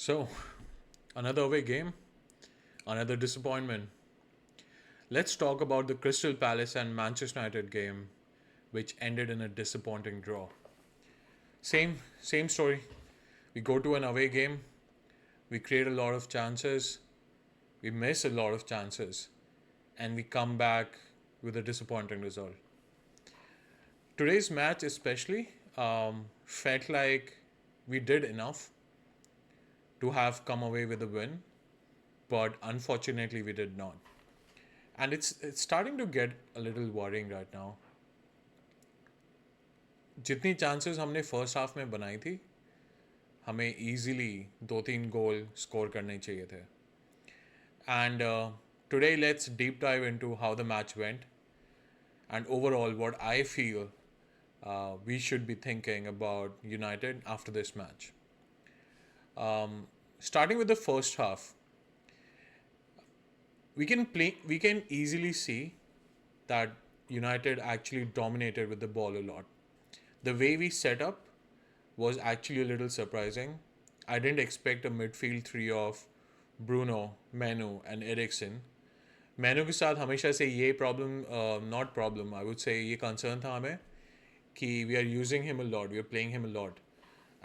So, another away game, another disappointment. Let's talk about the Crystal Palace and Manchester United game, which ended in a disappointing draw. Same story. We go to an away game, we create a lot of chances, we miss a lot of chances, and we come back with a disappointing result. Today's match, especially, felt like we did enough to have come away with a win, but unfortunately, we did not. And it's starting to get a little worrying right now. जितनी chances हमने first half में बनाई थी हमें easily 2-3 goal score करने चाहिए थे and today let's deep dive into how the match went and overall what I feel we should be thinking about United after this match. Starting with the first half, we can easily see that United actually dominated with the ball a lot. The way we set up was actually a little surprising. I didn't expect a midfield three of Bruno, Menu, and Eriksen. मैनू के साथ हमेशा से ये problem not problem I would say ये concern था हमें कि we are using him a lot we are playing him a lot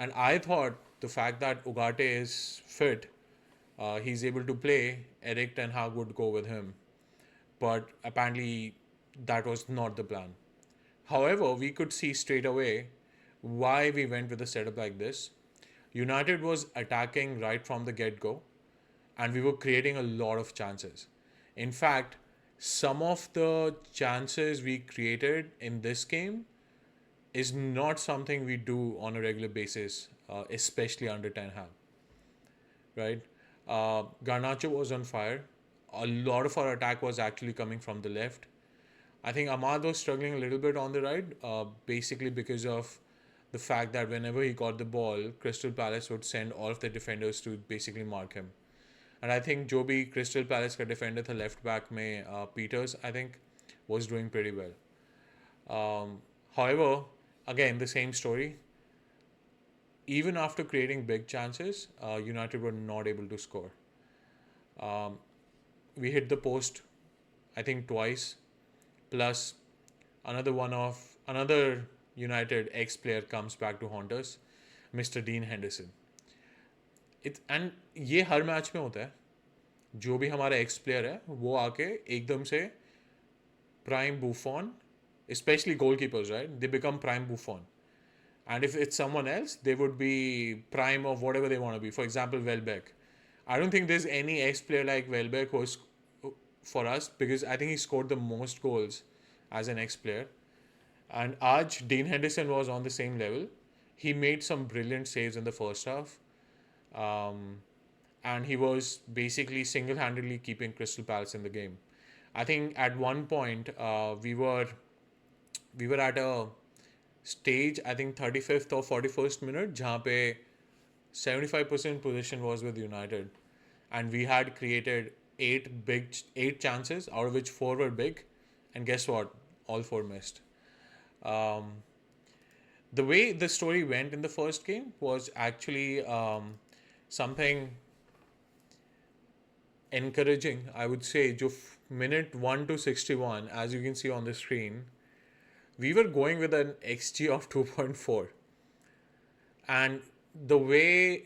and I thought the fact that Ugarte is fit he is able to play, Eric Ten Hag would go with him. But apparently, that was not the plan. However, we could see straight away why we went with a setup like this. United was attacking right from the get go, and we were creating a lot of chances. In fact, some of the chances we created in this game is not something we do on a regular basis, especially under Ten Hag, right? Garnacho was on fire. A lot of our attack was actually coming from the left. I think Ahmad was struggling a little bit on the right, basically because of the fact that whenever he got the ball, Crystal Palace would send all of the defenders to basically mark him. And I think Joby Crystal Palace का defender था left back में Peters I think was doing pretty well. However, again the same story. Even after creating big chances, United were not able to score. We hit the post, I think twice. Plus, another United ex-player comes back to haunt us, Mr. Dean Henderson. And ये हर match में होता है जो भी हमारा x player है वो आके एकदम से prime Buffon specially goalkeepers right they become prime Buffon and if it's someone else they would be prime of whatever they want to be. For example, Welbeck. I don't think there's any ex-player like Welbeck who's for us because I think he scored the most goals as an ex-player. And Aj Dean Henderson was on the same level. He made some brilliant saves in the first half. And he was basically single-handedly keeping Crystal Palace in the game. I think at one point we were at a stage, I think 35th or 41st minute, जहाँ पे 75% possession was with United, and we had created eight chances, out of which four were big, and guess what? All four missed. Um, the way the story went in the first game was actually something encouraging. I would say, जो minute 1 to 61, as you can see on the screen, we were going with an XG of 2.4. And the way.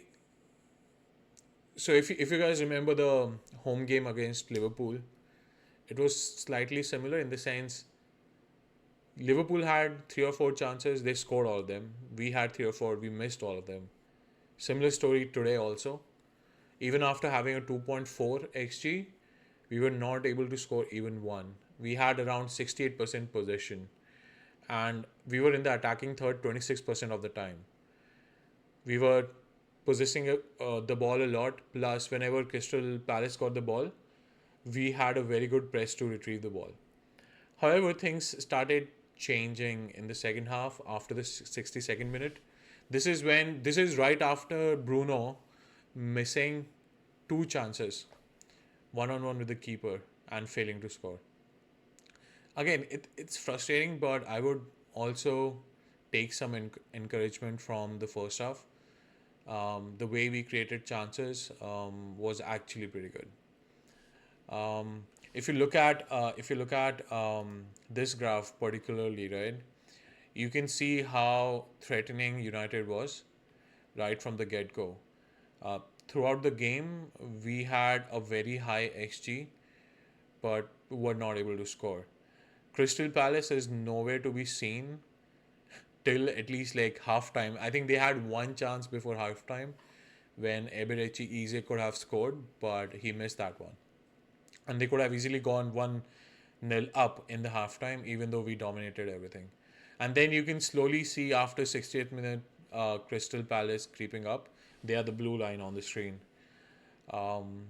So, if you guys remember the home game against Liverpool, it was slightly similar in the sense Liverpool had 3 or 4 chances, they scored all of them. We had 3 or 4, we missed all of them. Similar story today also. Even after having a 2.4 XG, we were not able to score even one. We had around 68% possession. And we were in the attacking third 26% of the time. We were possessing the ball a lot. Plus, whenever Crystal Palace got the ball, we had a very good press to retrieve the ball. However, things started changing in the second half after the 62nd minute. This is right after Bruno missing 2 chances, one-on-one with the keeper and failing to score. Again, it's frustrating, but I would also take some encouragement from the first half. The way we created chances was actually pretty good. Um, if you look at this graph particularly, right, you can see how threatening United was right from the get go. Uh, Throughout the game, we had a very high XG, but were not able to score. Crystal Palace is nowhere to be seen till at least like halftime. I think they had one chance before halftime when Eberechi Eze could have scored, but he missed that one. And they could have easily gone 1-0 up in the halftime, even though we dominated everything. And then you can slowly see after 68th minute, Crystal Palace creeping up. They are the blue line on the screen. Um,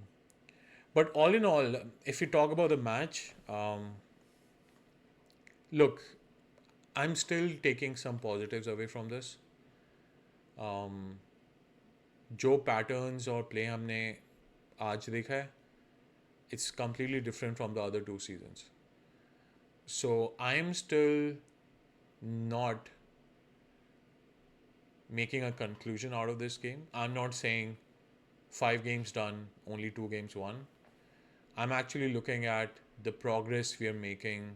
but all in all, if you talk about the match, look, I'm still taking some positives away from this. Um, जो patterns और play हमने आज देखा है, it's completely different from the other two seasons. So I'm still not making a conclusion out of this game. I'm not saying 5 games done, only 2 games won. I'm actually looking at the progress we are making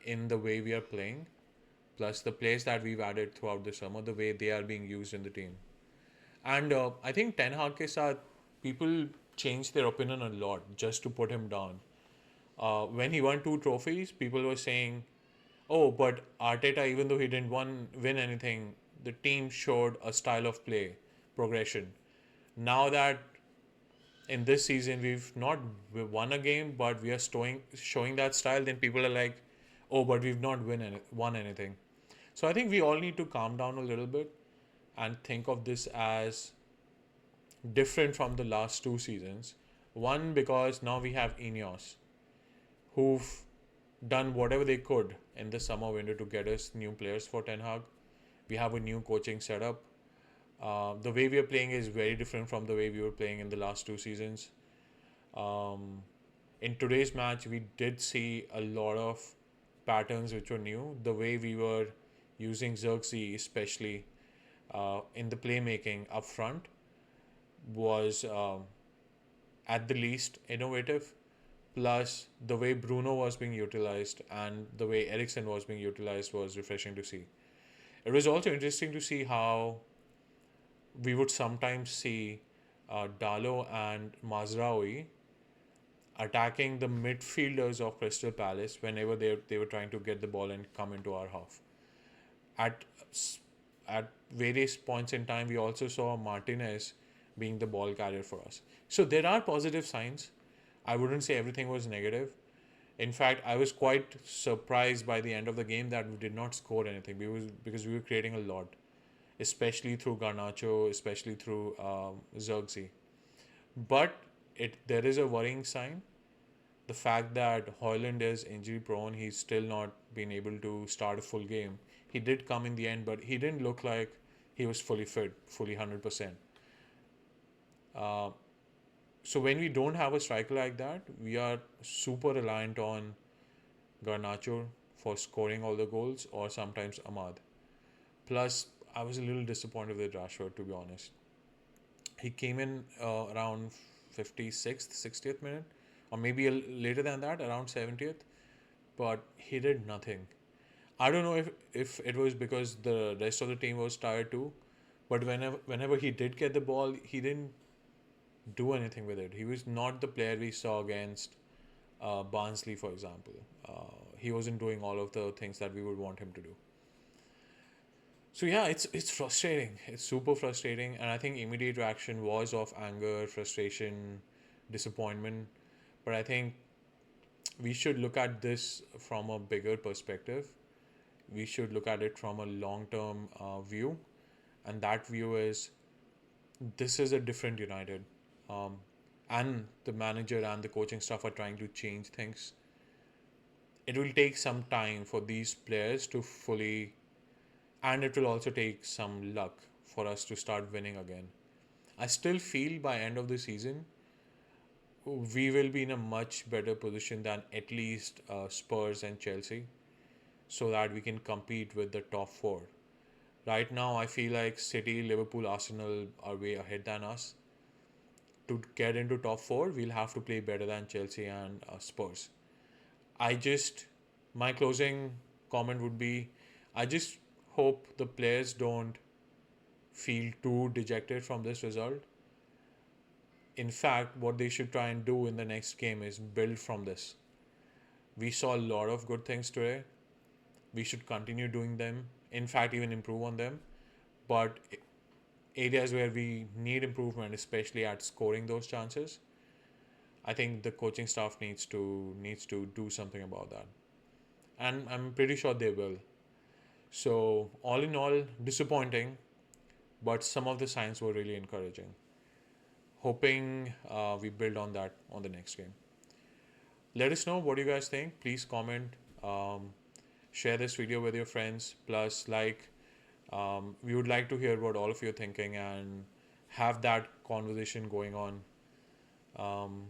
in the way we are playing, plus the players that we've added throughout the summer, the way they are being used in the team. And I think Ten Hag ke saath, people changed their opinion a lot just to put him down. When he won 2 trophies, people were saying, "Oh, but Arteta, even though he didn't win anything, the team showed a style of play, progression." Now that in this season we've not won a game, but we are showing that style, then people are like, "Oh, but we've not won anything." So I think we all need to calm down a little bit and think of this as different from the last 2 seasons. One, because now we have Ineos, who've done whatever they could in the summer window to get us new players for Ten Hag. We have a new coaching setup. The way we are playing is very different from the way we were playing in the last 2 seasons. Um, in today's match, we did see a lot of patterns which were new. The way we were using Xerxes, especially in the playmaking up front, was at the least innovative. Plus, the way Bruno was being utilized and the way Ericsson was being utilized was refreshing to see. It was also interesting to see how we would sometimes see Dalo and Mazraoui attacking the midfielders of Crystal Palace whenever they were trying to get the ball and come into our half. At at various points in time, we also saw Martinez being the ball carrier for us. So there are positive signs. I wouldn't say everything was negative. In fact, I was quite surprised by the end of the game that we did not score anything because we were creating a lot, especially through Garnacho, especially through Xerxes. But there is a worrying sign. The fact that Hoyland is injury prone, he's still not been able to start a full game. He did come in the end, but he didn't look like he was fully fit, fully 100%. Uh, so when we don't have a striker like that, we are super reliant on Garnacho for scoring all the goals or sometimes Ahmad. Plus, I was a little disappointed with Rashford, to be honest. He came in around 56th, 60th minute, or maybe later than that, around 70th, but he did nothing. I don't know if it was because the rest of the team was tired too, but whenever he did get the ball, he didn't do anything with it. He was not the player we saw against Barnsley, for example. He wasn't doing all of the things that we would want him to do. So yeah, it's frustrating. It's super frustrating, and I think immediate reaction was of anger, frustration, disappointment. But I think we should look at this from a bigger perspective. We should look at it from a long-term view, and that view is this is a different United, um, and the manager and the coaching staff are trying to change things. It will take some time for these players to fully, and it will also take some luck for us to start winning again. I still feel by end of the season we will be in a much better position than at least Spurs and Chelsea, so that we can compete with the top four. Right now, I feel like City, Liverpool, Arsenal are way ahead than us. To get into top four, we'll have to play better than Chelsea and Spurs. I just, my closing comment would be, I just hope the players don't feel too dejected from this result. In fact, what they should try and do in the next game is build from this. We saw a lot of good things today. We should continue doing them. In fact, even improve on them. But areas where we need improvement, especially at scoring those chances, I think the coaching staff needs to do something about that, and I'm pretty sure they will. So all in all, disappointing, but some of the signs were really encouraging. Hoping we build on that on the next game. Let us know what you guys think. Please comment, um, share this video with your friends. Plus, like, we would like to hear what all of you are thinking and have that conversation going on. Um,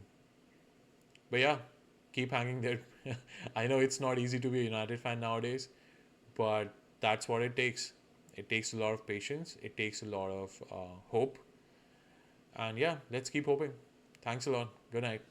but yeah, keep hanging there. I know it's not easy to be a United fan nowadays, but that's what it takes. It takes a lot of patience. It takes a lot of hope. And yeah, let's keep hoping. Thanks a lot. Good night.